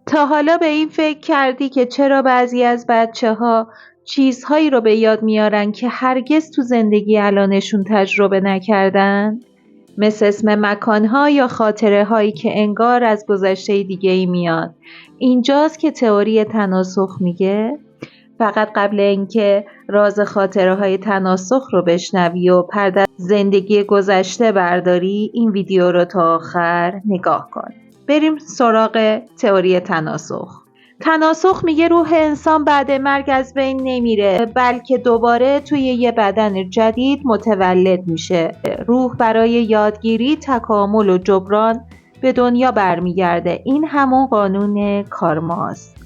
تا حالا به این فکر کردی که چرا بعضی از بچه‌ها چیزهایی رو به یاد میارن که هرگز تو زندگی الانشون تجربه نکردن؟ مثل اسم مکان‌ها یا خاطره‌هایی که انگار از گذشته دیگه‌ای میاد. اینجاست که تئوری تناسخ میگه فقط قبل اینکه راز خاطره‌های تناسخ رو بشنوی و پرده از زندگی گذشته برداری، این ویدیو رو تا آخر نگاه کن. بریم سراغ تئوری تناسخ. تناسخ میگه روح انسان بعد مرگ از بین نمیره، بلکه دوباره توی یه بدن جدید متولد میشه. روح برای یادگیری، تکامل و جبران به دنیا برمیگرده. این همون قانون کارماست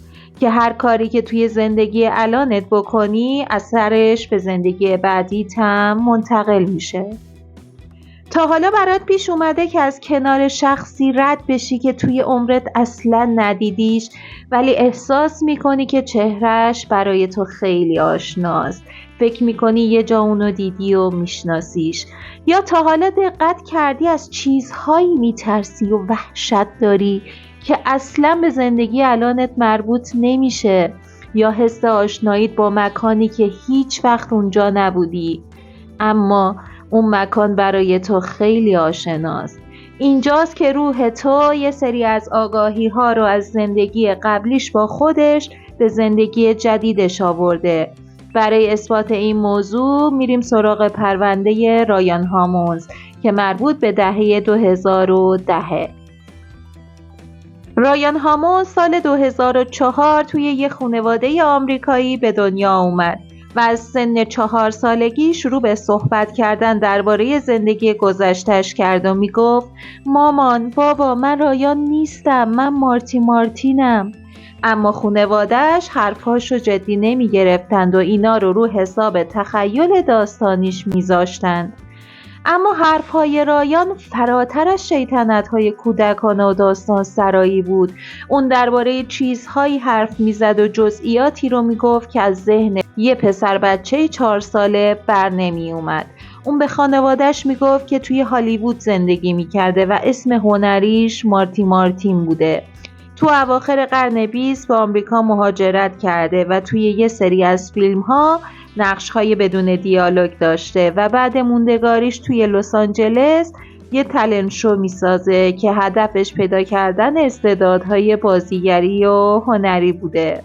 که هر کاری که توی زندگی الانت بکنی اثرش به زندگی بعدیت هم منتقل میشه. تا حالا برات پیش اومده که از کنار شخصی رد بشی که توی عمرت اصلا ندیدیش، ولی احساس میکنی که چهرهش برای تو خیلی آشناست، فکر میکنی یه جا اونو دیدی و میشناسیش؟ یا تا حالا دقت کردی از چیزهایی میترسی و وحشت داری که اصلا به زندگی الانت مربوط نمیشه؟ یا حس آشناییت با مکانی که هیچ وقت اونجا نبودی اما اون مکان برای تو خیلی آشناست؟ اینجاست که روح تو یه سری از آگاهی ها رو از زندگی قبلیش با خودش به زندگی جدیدش آورده. برای اثبات این موضوع میریم سراغ پرونده رایان هامونز که مربوط به دهه 2010. رایان هامونز سال 2004 توی یه خانواده آمریکایی به دنیا اومد و از سن 4 سالگی شروع به صحبت کردن درباره زندگی گذشته‌اش کرد و میگفت مامان، بابا، من رایان نیستم، من مارتینم. اما خانواده‌اش حرفاشو جدی نمی گرفتند و اینا رو حساب تخیل داستانیش میذاشتند. اما حرفهای رایان فراتر از شیطنت‌های کودکانه و داستان سرایی بود. اون درباره چیزهایی حرف میزد و جزئیاتی رو میگفت که از ذهن یه پسر بچه 4 ساله بر نمی اومد. اون به خانواده‌اش میگفت که توی هالیوود زندگی میکرده و اسم هنریش مارتین بوده. تو اواخر قرن 20 به آمریکا مهاجرت کرده و توی یه سری از فیلم‌ها نقش‌های بدون دیالوگ داشته و بعد موندگاریش توی لس آنجلس یه تالنت شو میسازه که هدفش پیدا کردن استعدادهای بازیگری و هنری بوده.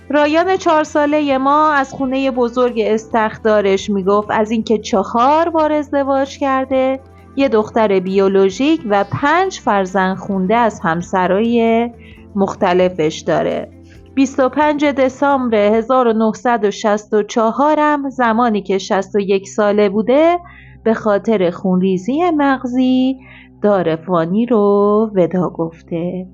رایان 4 ساله ما از خونه بزرگ استخدارش میگفت از اینکه 4 بار ازدواج کرده، یه دختر بیولوژیک و 5 فرزند خونده از همسرای مختلفش داره. 25 دسامبر 1964 هم زمانی که 61 ساله بوده به خاطر خونریزی مغزی دار فانی رو ودا گفته.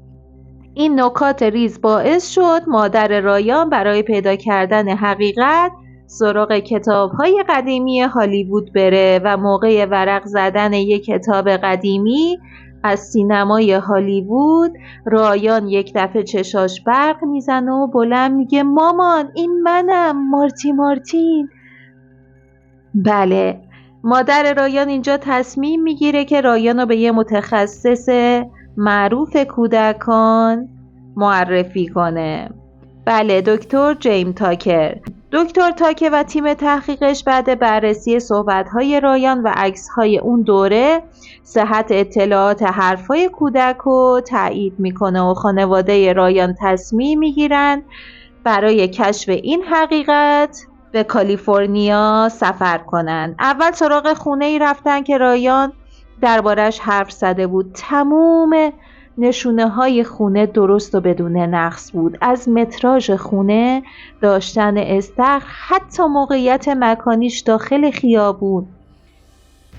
این نکات ریز باعث شد مادر رایان برای پیدا کردن حقیقت سراغ کتاب‌های قدیمی هالیوود بره و موقع ورق زدن یک کتاب قدیمی از سینمای هالیوود رایان یک دفعه چشاش برق میزنه و بلند میگه مامان، این منم، مارتین. بله، مادر رایان اینجا تصمیم میگیره که رایان رو به یه متخصص معروف کودکان معرفی کنه. بله، دکتر جیم تاکر. دکتر تاکر و تیم تحقیقش بعد بررسی صحبت‌های رایان و عکس‌های اون دوره صحت اطلاعات حرف‌های کودک رو تایید میکنه و خانواده رایان تصمیم میگیرن برای کشف این حقیقت به کالیفرنیا سفر کنن. اول سراغ خونه‌ای رفتن که رایان دربارش حرف زده بود. تموم نشونه های خونه درست و بدون نقص بود، از متراژ خونه، داشتن استخر، حتی موقعیت مکانیش داخل خیابون.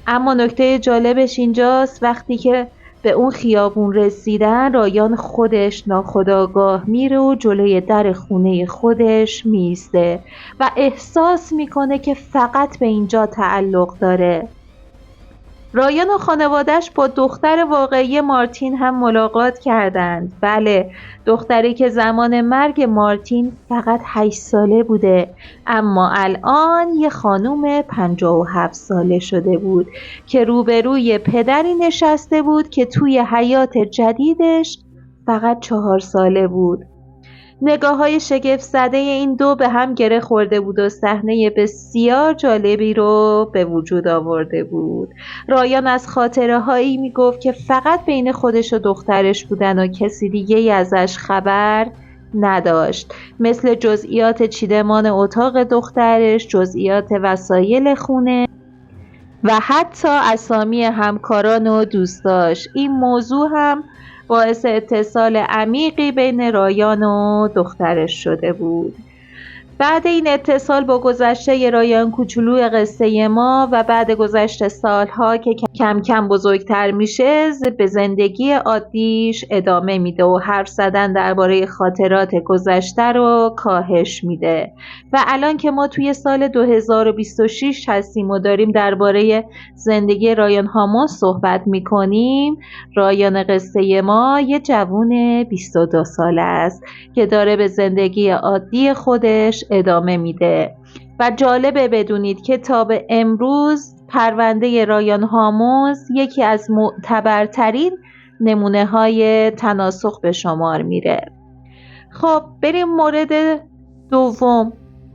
اما نکته جالبش اینجاست وقتی که به اون خیابون رسیدن رایان خودش ناخودآگاه میره و جلوی در خونه خودش میسته و احساس میکنه که فقط به اینجا تعلق داره. رایان و خانواده‌اش با دختر واقعی مارتین هم ملاقات کردند. بله، دختری که زمان مرگ مارتین فقط 8 ساله بوده اما الان یه خانوم 57 ساله شده بود که روبروی پدری نشسته بود که توی حیات جدیدش فقط 4 ساله بود. نگاه‌های شگفت زده این دو به هم گره خورده بود و صحنه بسیار جالبی رو به وجود آورده بود. رایان از خاطره‌هایی میگفت که فقط بین خودش و دخترش بودن و کسی دیگه‌ای ازش خبر نداشت، مثل جزئیات چیدمان اتاق دخترش، جزئیات وسایل خونه و حتی اسامی همکاران و دوستاش. این موضوع هم باعث اتصال عمیقی بین رایان و دخترش شده بود. بعد این اتصال با گذشته رایان کوچولو قصه ما و بعد گذشت سالها که کم کم بزرگتر میشه به زندگی عادیش ادامه میده و حرف زدن درباره خاطرات گذشته رو کاهش میده. و الان که ما توی سال 2026 هستیم و داریم درباره زندگی رایان هامون صحبت میکنیم، رایان قصه ما یه جوون 22 ساله است که داره به زندگی عادی خودش ادامه میده. و جالبه بدونید که تا به امروز پرونده رایان هاموز یکی از معتبرترین نمونه های تناسخ به شمار میره. خب بریم مورد دوم.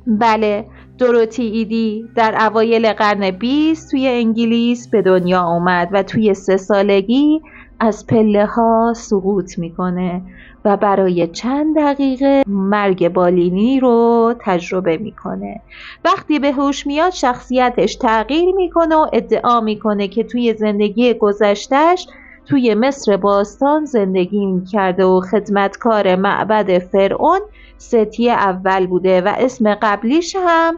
بله، دوروتی ایدی در اوایل قرن 20 توی انگلیس به دنیا اومد و توی 3 سالگی از پله ها سقوط میکنه و برای چند دقیقه مرگ بالینی رو تجربه میکنه. وقتی به هوش میاد شخصیتش تغییر میکنه و ادعا میکنه که توی زندگی گذشتهش توی مصر باستان زندگی میکرده و خدمتکار معبد فرعون ستی اول بوده و اسم قبلیش هم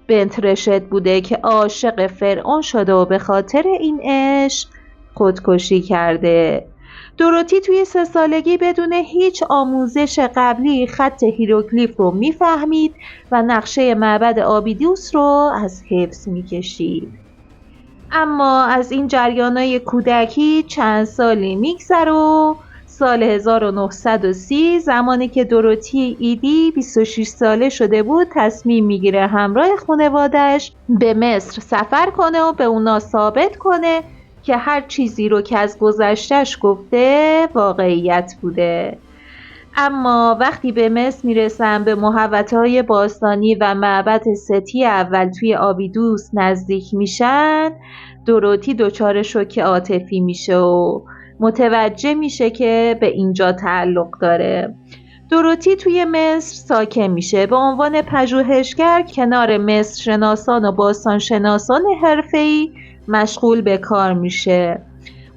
بنت رشد بوده که عاشق فرعون شده و به خاطر این عشق خودکشی کرده. دوروتی توی 3 سالگی بدون هیچ آموزش قبلی خط هیروگلیف رو میفهمید و نقشه معبد آبیدوس رو از حفظ میکشید. اما از این جریانای کودکی چند سالی میگذره و سال 1930 زمانی که دوروتی ایدی 26 ساله شده بود تصمیم میگیره همراه خانواده‌اش به مصر سفر کنه و به اونا ثابت کنه که هر چیزی رو که از گذشته‌اش گفته واقعیت بوده. اما وقتی به مصر میرسن به محوطه‌های باستانی و معبد ستی اول توی آبیدوس نزدیک میشن، دوروتی دچار شوک عاطفی میشه و متوجه میشه که به اینجا تعلق داره. دوروتی توی مصر ساکن میشه، به عنوان پژوهشگر کنار مصر شناسان و باستان شناسان حرفه‌ای مشغول به کار میشه.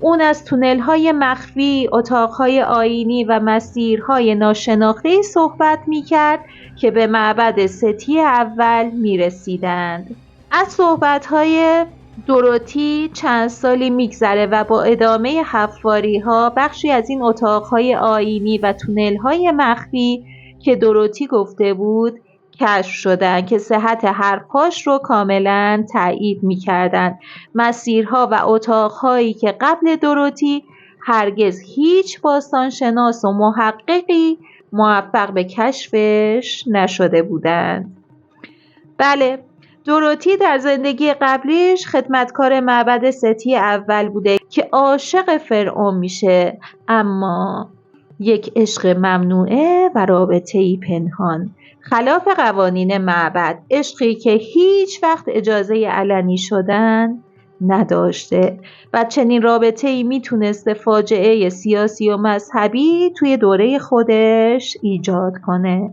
اون از تونل‌های مخفی، اتاق‌های آیینی و مسیرهای ناشناخته‌ای صحبت می‌کرد که به معبد ستی اول می‌رسیدند. از صحبت‌های دوروتی چند سالی می‌گذره و با ادامه حفاری‌ها بخشی از این اتاق‌های آیینی و تونل‌های مخفی که دوروتی گفته بود کشف شدن که صحت حرفاش رو کاملا تایید می‌کردند. مسیرها و اتاقهایی که قبل دوروتی هرگز هیچ باستانشناس و محققی موفق به کشفش نشده بودند. بله، دوروتی در زندگی قبلیش خدمتکار معبد ستی اول بوده که عاشق فرعون میشه، اما یک عشق ممنوعه و رابطه‌ای پنهان خلاف قوانین معبد، عشقی که هیچ وقت اجازه علنی شدن نداشته و چنین رابطه‌ای میتونسته فاجعه سیاسی و مذهبی توی دوره خودش ایجاد کنه.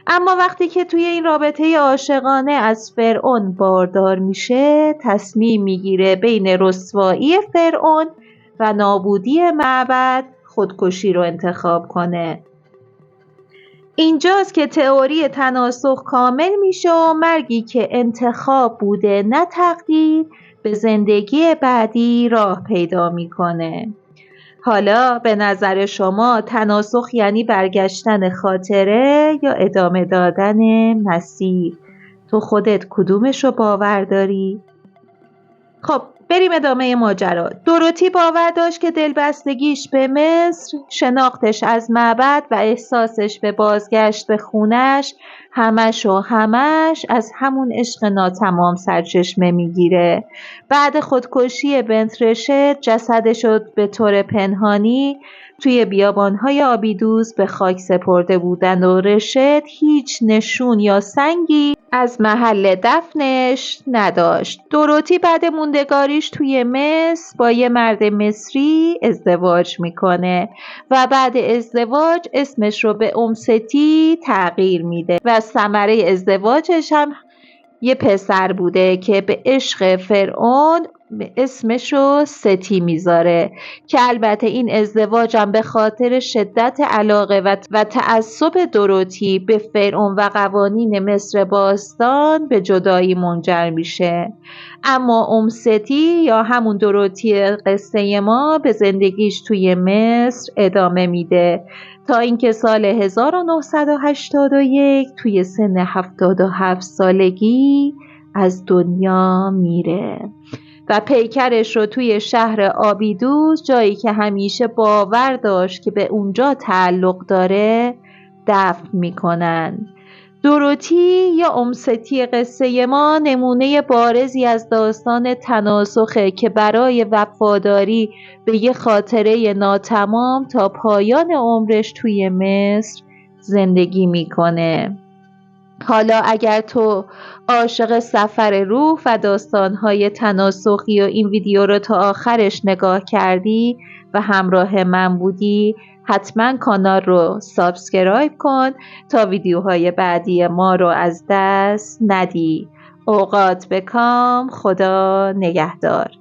اما وقتی که توی این رابطه عاشقانه از فرعون باردار میشه، تصمیم میگیره بین رسوایی فرعون و نابودی معبد خودکشی رو انتخاب کنه. اینجاست که تئوری تناسخ کامل میشه و مرگی که انتخاب بوده نه تقدیر به زندگی بعدی راه پیدا میکنه. حالا به نظر شما تناسخ یعنی برگشتن خاطره یا ادامه دادن مسیر؟ تو خودت کدومش رو باور داری؟ خب بریم ادامه ماجرا. دوروتی باور داشت که دلبستگیش به مصر، شناختش از معبد و احساسش به بازگشت به خونش همش از همون عشق ناتمام سرچشمه میگیره. بعد خودکشی بنت رشد جسدش رو به طور پنهانی توی بیابانهای آبیدوز به خاک سپرده بودن و رشد هیچ نشون یا سنگی از محل دفنش نداشت. دوروتی بعد موندگاریش توی مصر با یه مرد مصری ازدواج میکنه و بعد ازدواج اسمش رو به امستی تغییر میده و ثمره ازدواجش هم یه پسر بوده که به عشق فرعون اسمش رو ستی میذاره که البته این ازدواجم به خاطر شدت علاقه و تعصب دوروتی به فرعون و قوانین مصر باستان به جدایی منجر میشه. اما ستی یا همون دوروتی قصه ما به زندگیش توی مصر ادامه میده تا اینکه سال 1981 توی سن 77 سالگی از دنیا میره و پیکرش رو توی شهر آبیدوس، جایی که همیشه باور داشت که به اونجا تعلق داره، دفن میکنن. دوروتی یا امستی قصه ما نمونه بارزی از داستان تناسخه که برای وفاداری به یه خاطره ناتمام تا پایان عمرش توی مصر زندگی میکنه. حالا اگر تو عاشق سفر روح و داستانهای تناسخی و این ویدیو رو تا آخرش نگاه کردی و همراه من بودی، حتما کانال رو سابسکرایب کن تا ویدیوهای بعدی ما رو از دست ندی. اوقات بکام. خدا نگهدار.